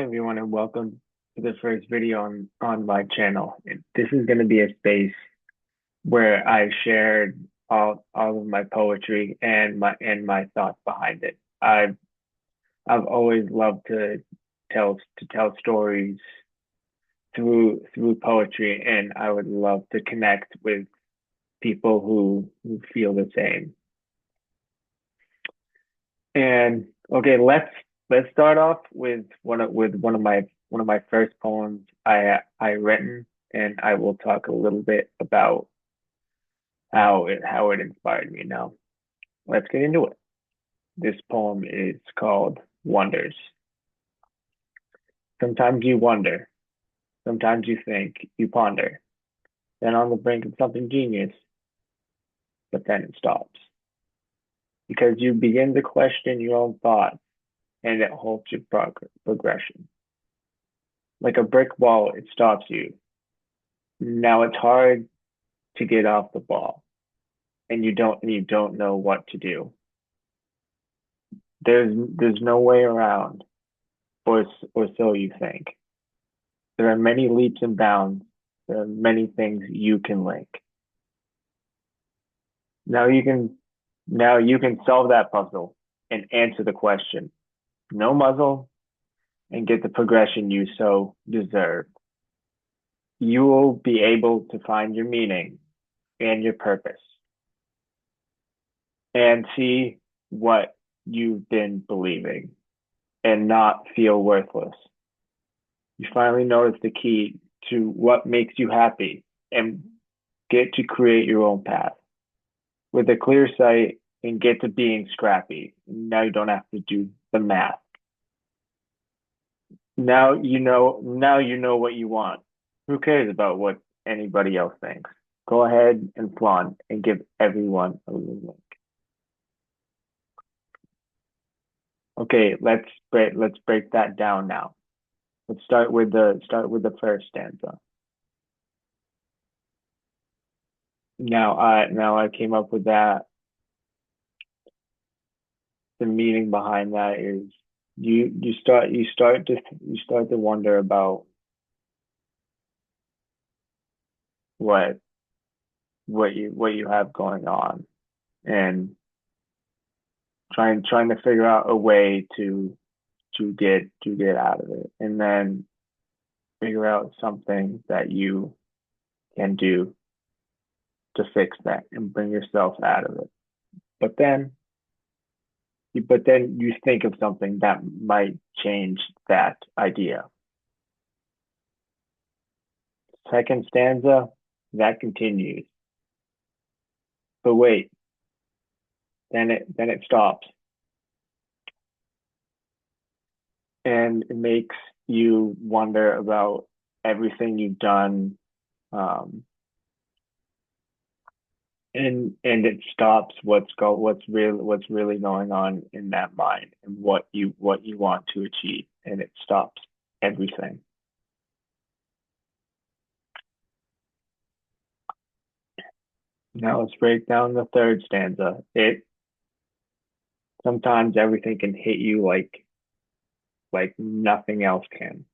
Everyone, and welcome to the first video on my channel. This is going to be a space where I shared all of my poetry and my thoughts behind it. I've always loved to tell stories through poetry, and I would love to connect with people who feel the same. And okay, let's start off with one of my first poems I written, and I will talk a little bit about how it inspired me. Now, let's get into it. This poem is called Wonders. Sometimes you wonder, sometimes you think, you ponder, then on the brink of something genius, but then it stops because you begin to question your own thoughts, and it halts your progression. Like a brick wall, it stops you. Now it's hard to get off the ball, and you don't know what to do. There's no way around, or so you think. There are many leaps and bounds. There are many things you can link. Now you can now you can solve that puzzle and answer the question. No muzzle and get the progression you so deserve. You will be able to find your meaning and your purpose and see what you've been believing and not feel worthless. You finally notice the key to what makes you happy and get to create your own path with a clear sight and get to being scrappy. Now you don't have to do the math. Now you know what you want. Who cares about what anybody else thinks? Go ahead and flaunt and give everyone a link. Okay, let's break that down now. Let's start with the first stanza. Now I came up with that. The meaning behind that is you start to wonder about what what you have going on, and trying to figure out a way to get out of it, and then figure out something that you can do to fix that and bring yourself out of it. But then but then you think of something that might change that idea. Second stanza, that continues. But wait, then it stops, and it makes you wonder about everything you've done, um, and it stops what's really going on in that mind and what you want to achieve, and it stops everything. Now let's break down the third stanza. It Sometimes everything can hit you like nothing else can.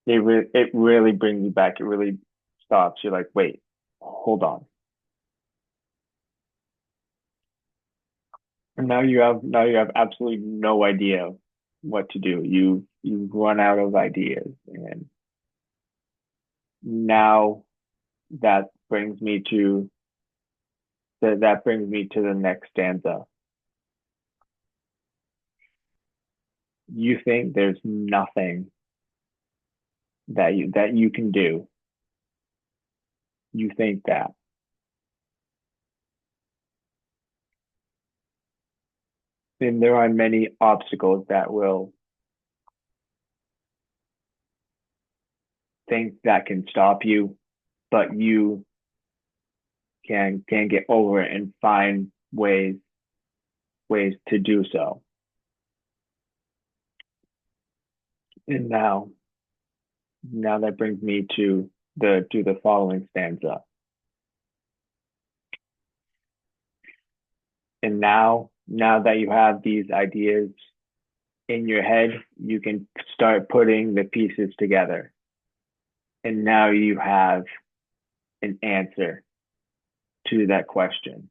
It really brings you back. It really stops. You're like, wait, hold on. And now you have absolutely no idea what to do. You run out of ideas, and now that brings me to that brings me to the next stanza. You think there's nothing that you can do. You think that. And there are many obstacles that will think that can stop you, but you can get over it and find ways to do so. And now that brings me to the following stanza. And now that you have these ideas in your head, you can start putting the pieces together. And now you have an answer to that question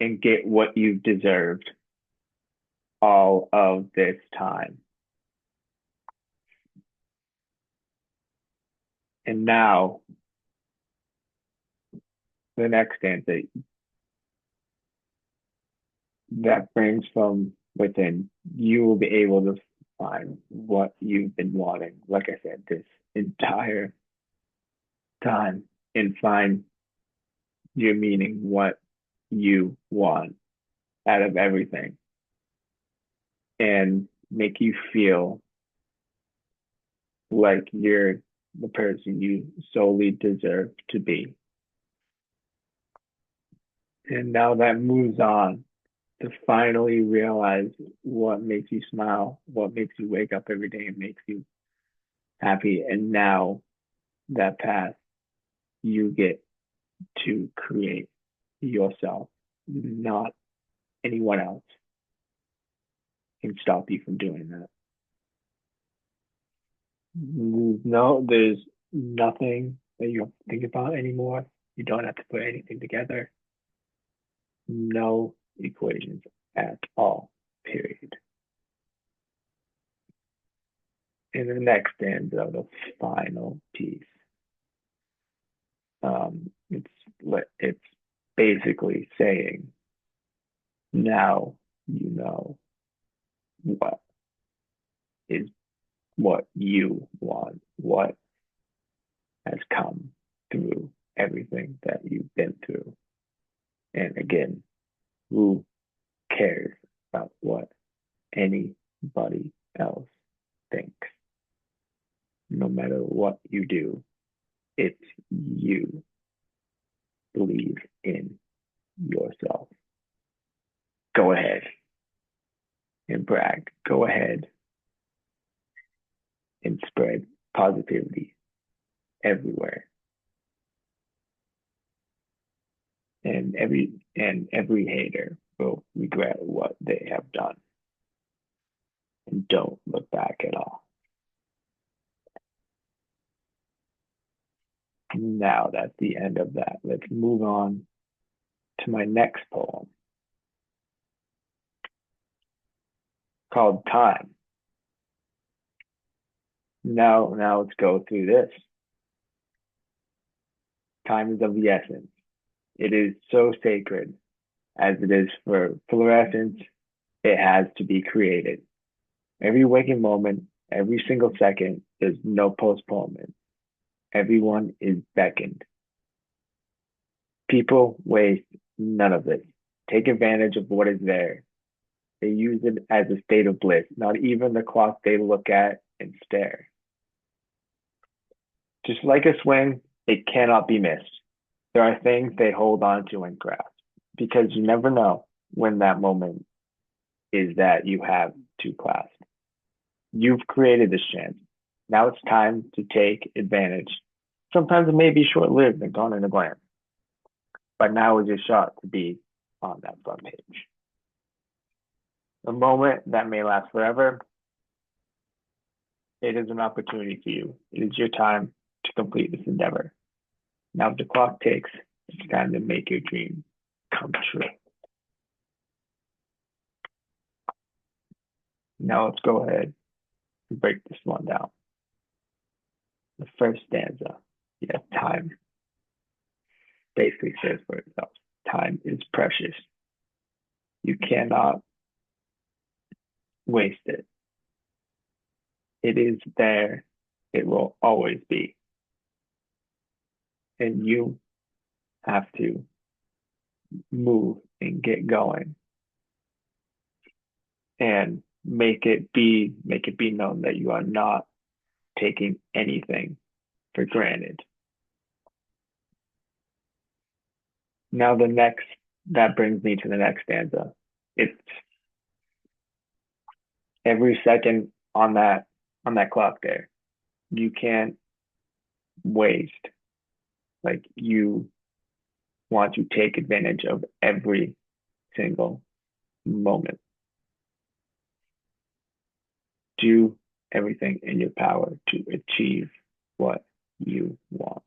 and get what you've deserved all of this time. And now the next stanza that brings from within, you will be able to find what you've been wanting, like I said, this entire time, and find your meaning, what you want out of everything, and make you feel like you're the person you solely deserve to be. And now that moves on to finally realize what makes you smile, what makes you wake up every day and makes you happy. And now that path, you get to create yourself, not anyone else can stop you from doing that. No, there's nothing that you have to think about anymore. You don't have to put anything together. No equations at all, period. In the next stanza, the final piece, it's basically saying, now you know what is what you want, what has come through everything that you've been through. And again, who cares about what anybody else thinks? No matter what you do, it's you. Believe in yourself. Go ahead and brag. Go ahead and spread positivity everywhere. And every hater will regret what they have done. And don't look back at all. Now that's the end of that. Let's move on to my next poem called Time. Now let's go through this. Time is of the essence. It is so sacred as it is for fluorescence. It has to be created. Every waking moment, every single second, there's no postponement. Everyone is beckoned. People waste none of it. Take advantage of what is there. They use it as a state of bliss, not even the clock they look at and stare. Just like a swing, it cannot be missed. There are things they hold on to and grasp because you never know when that moment is that you have to clasp. You've created this chance. Now it's time to take advantage. Sometimes it may be short lived and gone in a glance, but now is your shot to be on that front page. A moment that may last forever. It is an opportunity for you. It is your time to complete this endeavor. Now the clock ticks. It's time to make your dream come true. Now let's go ahead and break this one down. The first stanza, yeah, time basically says for itself. Time is precious. You cannot waste it. It is there. It will always be. And you have to move and get going and make it be known that you are not taking anything for granted. Now that brings me to the next stanza. It's every second on that clock there. You can't waste. Like, you want to take advantage of every single moment. Do everything in your power to achieve what you want.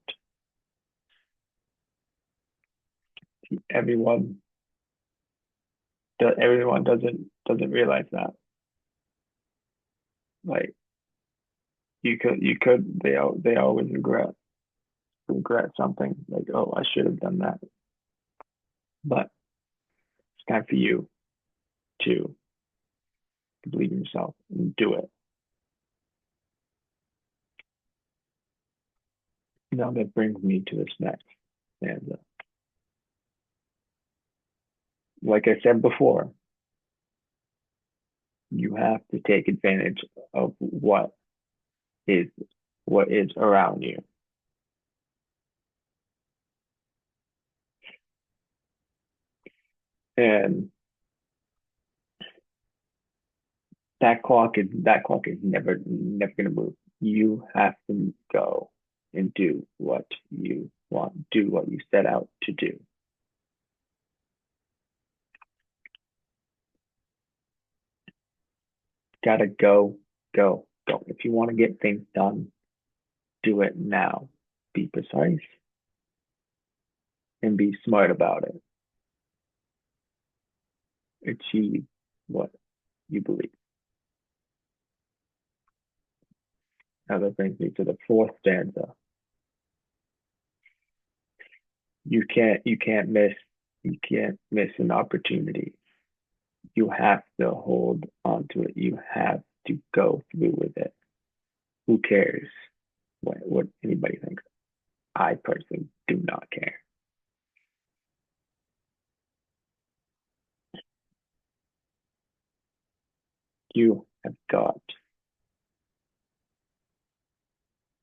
Everyone everyone doesn't realize that. Like they always regret something like, oh, I should have done that. But it's time for you to believe in yourself and do it. Now that brings me to this next stanza. Like I said before, you have to take advantage of is what is around you. And that clock is never gonna move. You have to go and do what you want, do what you set out to do. Gotta go, go, go. If you want to get things done, do it now. Be precise and be smart about it. Achieve what you believe. Now that brings me to the fourth stanza. You can't miss an opportunity. You have to hold on to it. You have to go through with it. Who cares what anybody thinks? I personally do not care. You have got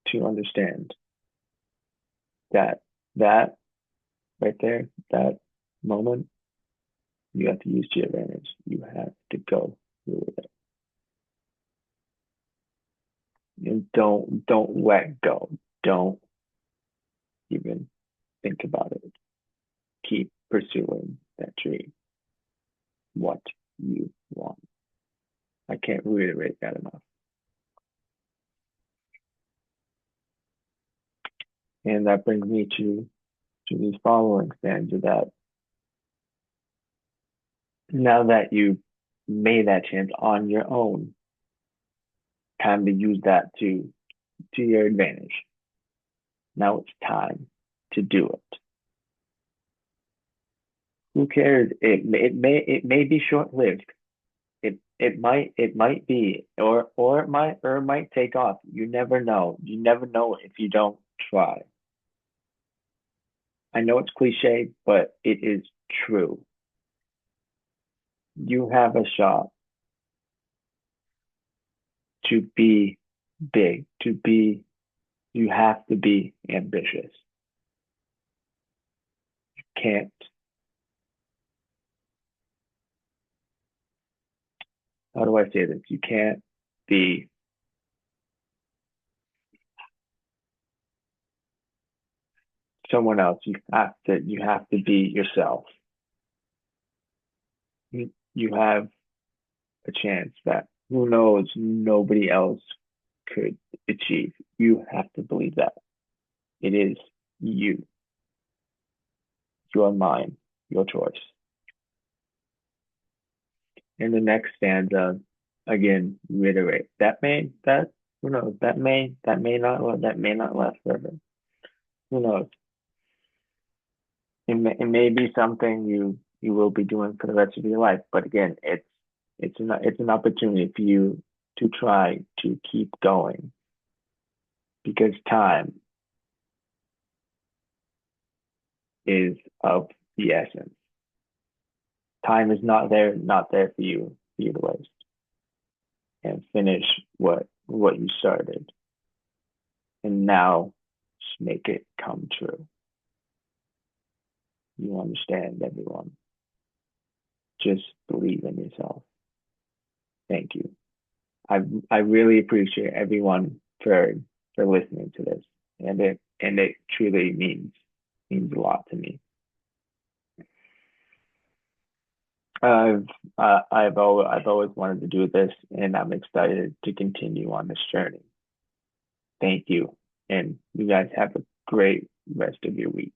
to understand that that right there, that moment, you have to use to your advantage. You have to go through with it. And don't let go. Don't even think about it. Keep pursuing that dream. What you want. I can't reiterate that enough. And that brings me to these following stanzas that now that you made that chance on your own, time to use that to your advantage. Now it's time to do it. Who cares? It may be short lived. It might be or it might take off. You never know. You never know if you don't try. I know it's cliche, but it is true. You have a shot to be big, you have to be ambitious. You can't, how do I say this? You can't be someone else. You have to be yourself. You have a chance that who knows nobody else could achieve. You have to believe that. It is you, your mind, your choice. In the next stanza, again, reiterate that who knows that may not last forever. Who knows? It may be something you will be doing for the rest of your life. But again, it's an opportunity for you to try to keep going because time is of the essence. Time is not there for you to waste and finish what you started. And now just make it come true. You understand, everyone. Just believe in yourself. Thank you. I really appreciate everyone for listening to this, and it truly means a lot to me. I've I've always wanted to do this, and I'm excited to continue on this journey. Thank you, and you guys have a great rest of your week.